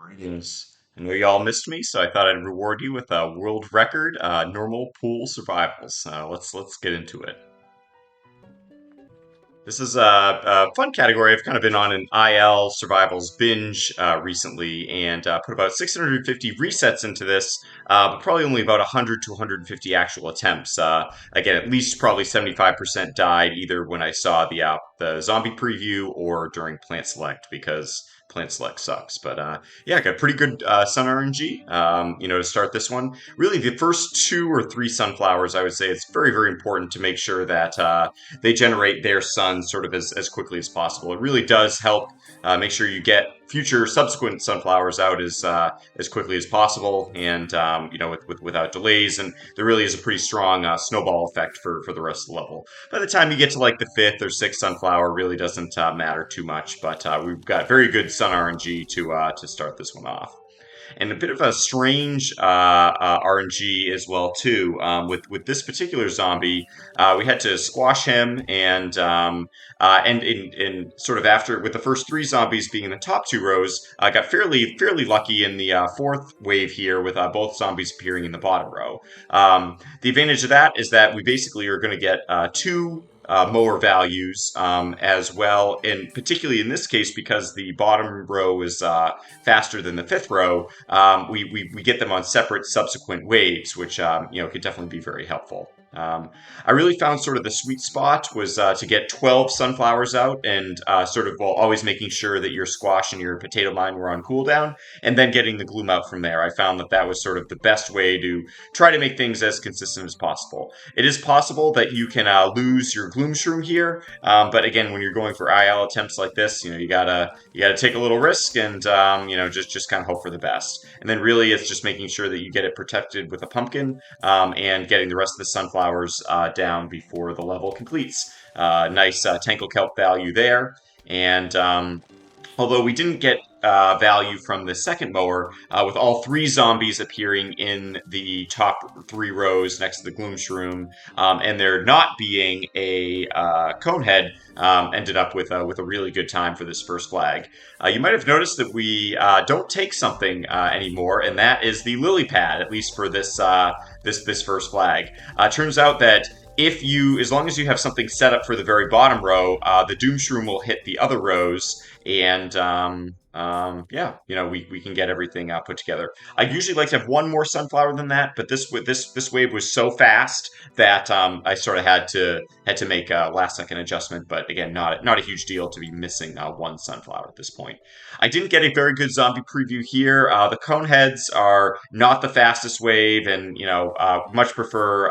Greetings. I know y'all missed me, so I thought I'd reward you with a world record normal pool survivals. Let's get into it. This is a fun category. I've kind of been on an IL survivals binge recently, and put about 650 resets into this, but probably only about 100 to 150 actual attempts. Again, at least probably 75% died either when I saw the zombie preview or during Plant Select because Plant Select sucks. But yeah, I got pretty good Sun RNG. To start this one, really the first two or three sunflowers, I would say it's very very important to make sure that they generate their sun sort of as quickly as possible. It really does help make sure you get future subsequent sunflowers out as quickly as possible, and without delays. And there really is a pretty strong snowball effect for the rest of the level. By the time you get to like the fifth or sixth sunflower, really doesn't matter too much. But we've got very good sun RNG to start this one off, and a bit of a strange RNG as well too. With this particular zombie, we had to squash him, and in sort of after with the first three zombies being in the top two rows, I got fairly lucky in the fourth wave here with both zombies appearing in the bottom row. The advantage of that is that we basically are going to get two mower values as well, and particularly in this case because the bottom row is faster than the fifth row, we get them on separate subsequent waves, which could definitely be very helpful. I really found sort of the sweet spot was to get 12 sunflowers out, and sort of while always making sure that your squash and your potato mine were on cooldown, and then getting the gloom out from there. I found that was sort of the best way to try to make things as consistent as possible. It is possible that you can lose your gloom shroom here, but again, when you're going for IL attempts like this, you gotta take a little risk, and just kind of hope for the best. And then really, it's just making sure that you get it protected with a pumpkin, and getting the rest of the sunflowers down before the level completes. Nice Tankle Kelp value there, and although we didn't get value from the second mower, with all three zombies appearing in the top three rows next to the Gloom Shroom, and there not being a Conehead, ended up with a really good time for this first flag. You might have noticed that we don't take something anymore, and that is the lily pad, at least for this first flag. Turns out that as long as you have something set up for the very bottom row, the Doom Shroom will hit the other rows, and we can get everything put together. I usually like to have one more sunflower than that, but this wave was so fast that I sort of had to make a last second adjustment. But again, not a huge deal to be missing one sunflower at this point. I didn't get a very good zombie preview here. The Coneheads are not the fastest wave, and much prefer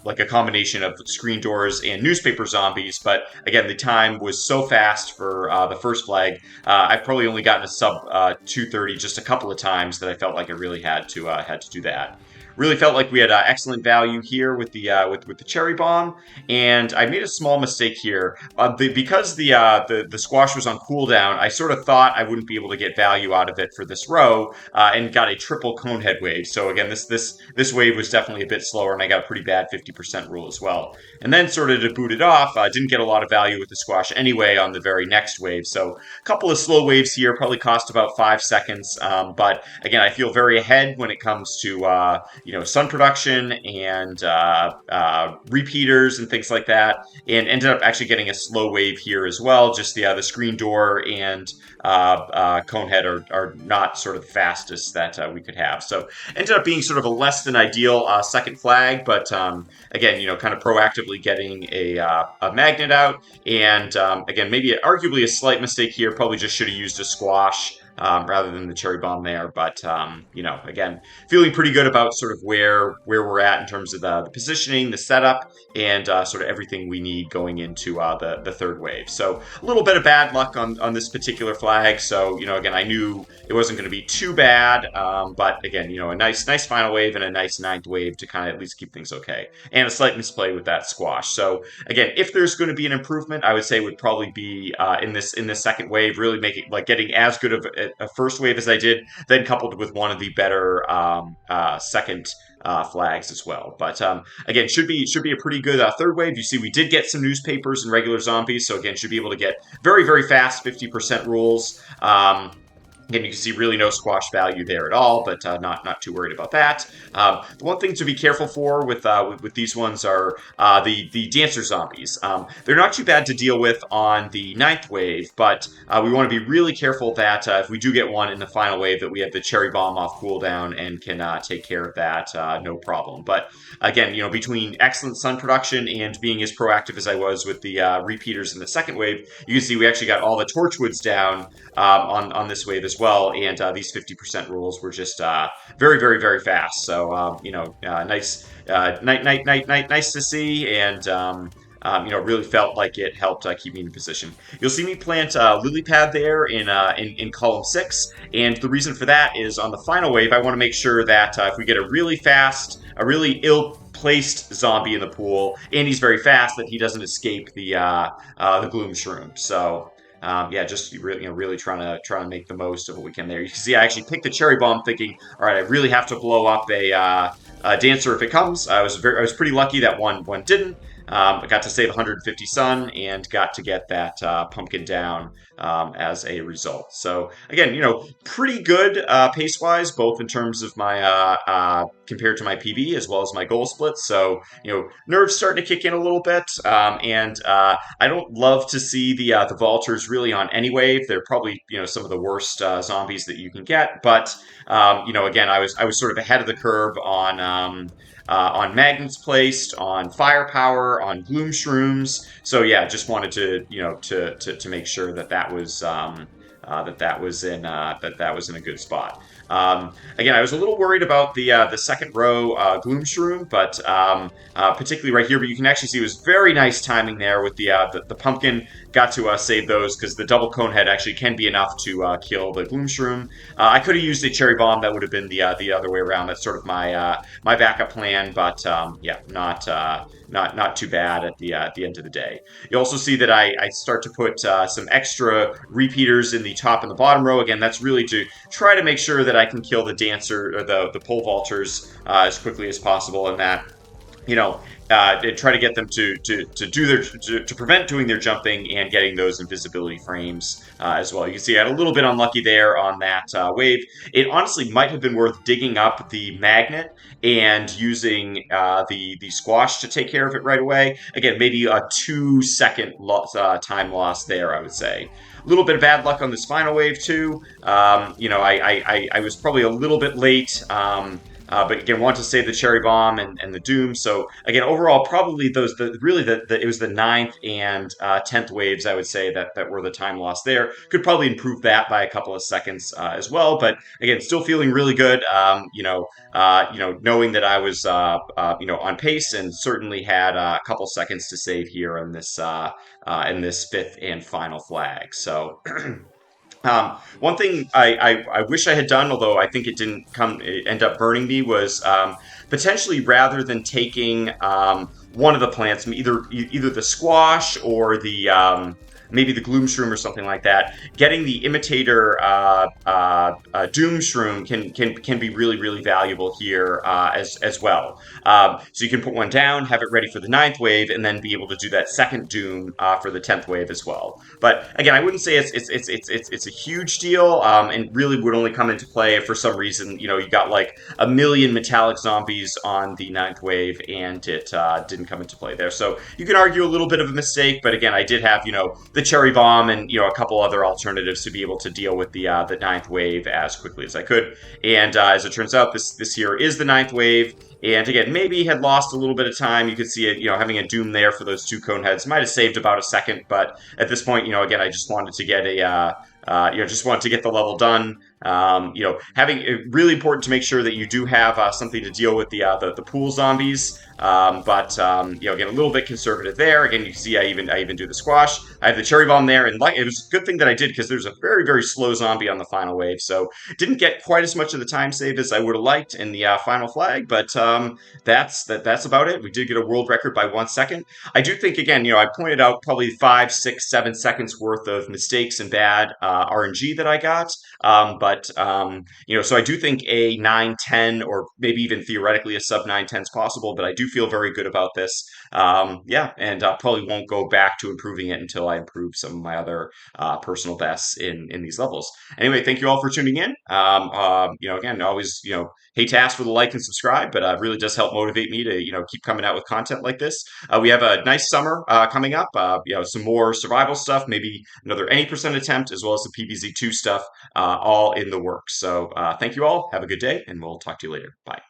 like a combination of screen doors and newspaper zombies. But again, the time was so fast for the first flag. I've probably only gotten a sub 230 just a couple of times that I felt like I really had to do that. Really felt like we had excellent value here with the cherry bomb, and I made a small mistake here because the squash was on cooldown. I sort of thought I wouldn't be able to get value out of it for this row, and got a triple Conehead wave. So again, this wave was definitely a bit slower, and I got a pretty bad 50% rule as well. And then sort of to boot it off, didn't get a lot of value with the squash anyway on the very next wave. So a couple of slow waves here probably cost about 5 seconds, but again, I feel very ahead when it comes to sun production and repeaters and things like that, and ended up actually getting a slow wave here as well. Just the screen door and Conehead are not sort of the fastest that we could have, so ended up being sort of a less than ideal second flag. But again, kind of proactively getting a magnet out, and again, maybe arguably a slight mistake here. Probably just should have used a squash rather than the cherry bomb there. But again, feeling pretty good about sort of where we're at in terms of the positioning, the setup, and sort of everything we need going into the third wave. So a little bit of bad luck on this particular flag. So again, I knew it wasn't going to be too bad, but again, a nice final wave and a nice ninth wave to kind of at least keep things okay, and a slight misplay with that squash. So again, if there's going to be an improvement, I would say would probably be in this second wave, really making like getting as good of a first wave as I did, then coupled with one of the better second flags as well. But again, should be a pretty good third wave. You see, we did get some newspapers and regular zombies, so again, should be able to get very very fast 50% rules. Again, you can see really no squash value there at all, but not too worried about that. The one thing to be careful for with these ones are the dancer zombies. They're not too bad to deal with on the ninth wave, but we want to be really careful that if we do get one in the final wave, that we have the cherry bomb off cooldown and can take care of that no problem. But again, between excellent sun production and being as proactive as I was with the repeaters in the second wave, you can see we actually got all the torchwoods down on this wave as well, and these 50% rules were just very, very, very fast. So nice to see, and really felt like it helped keep me in position. You'll see me plant lily pad there in column 6, and the reason for that is on the final wave, I want to make sure that if we get a really fast, a really ill-placed zombie in the pool, and he's very fast, that he doesn't escape the gloom shroom. So. Just really trying to make the most of what we can there. You can see I actually picked the cherry bomb, thinking, all right, I really have to blow up a dancer if it comes. I was pretty lucky that one didn't. I got to save 150 sun and got to get that pumpkin down as a result. So again, pretty good pace-wise, both in terms of my compared to my PB as well as my goal split. So nerves starting to kick in a little bit, and I don't love to see the Vaulters really on any wave. They're probably some of the worst zombies that you can get. But again, I was sort of ahead of the curve on magnets placed, on firepower, on gloom shrooms. So yeah, just wanted to make sure that was in a good spot. Again, I was a little worried about the second row gloom shroom, but particularly right here. But you can actually see it was very nice timing there with the pumpkin. Got to save those because the double cone head actually can be enough to kill the gloom shroom. I could have used a cherry bomb. That would have been the other way around. That's sort of my backup plan, but not too bad at the end of the day. You also see that I start to put some extra repeaters in the top and the bottom row. Again, that's really to try to make sure that I can kill the dancer or the pole vaulters as quickly as possible, and that try to get them to prevent doing their jumping and getting those invisibility frames as well. You can see I had a little bit unlucky there on that wave. It honestly might have been worth digging up the magnet and using the squash to take care of it right away. Again, maybe a 2-second time loss there, I would say. A little bit of bad luck on this final wave too. I was probably a little bit late. But again, want to save the cherry bomb and the doom. So again, overall, probably it was the 9th and 10th waves, I would say, that were the time loss there. Could probably improve that by a couple of seconds as well. But again, still feeling really good. Knowing that I was on pace and certainly had a couple seconds to save here in this 5th and final flag. So. One thing I wish I had done, although I think it end up burning me, was potentially rather than taking one of the plants, either the squash or the maybe the gloom shroom or something like that, getting the imitator doom shroom can be really, really valuable here as well. So you can put one down, have it ready for the 9th wave, and then be able to do that second doom for the 10th wave as well. But again, I wouldn't say it's a huge deal, and really would only come into play if for some reason you got like a million metallic zombies on the 9th wave and it didn't come into play there. So you can argue a little bit of a mistake, but again, I did have the cherry bomb and a couple other alternatives to be able to deal with the 9th wave as quickly as I could. And as it turns out, this here is the 9th wave. And again, maybe had lost a little bit of time. You could see it, having a doom there for those 2 cone heads might have saved about a second. But at this point, again, I just wanted to get the level done. Having really important to make sure that you do have something to deal with the pool zombies. Again, a little bit conservative there. Again, you can see I even do the squash. I have the cherry bomb there, and it was a good thing that I did because there's a very, very slow zombie on the final wave, so didn't get quite as much of the time save as I would have liked in the final flag. But that's about it. We did get a world record by 1 second. I do think again, I pointed out probably 5, 6, 7 seconds worth of mistakes and bad RNG that I got, but But so I do think a 910 or maybe even theoretically a sub 910 is possible. But I do feel very good about this. Yeah, and probably won't go back to improving it until I improve some of my other personal bests in these levels. Anyway, thank you all for tuning in. Again, always hate to ask for the like and subscribe, but really does help motivate me to keep coming out with content like this. We have a nice summer coming up. Some more survival stuff, maybe another any percent attempt, as well as the PBZ2 stuff, all in the works. So thank you all. Have a good day, and we'll talk to you later. Bye.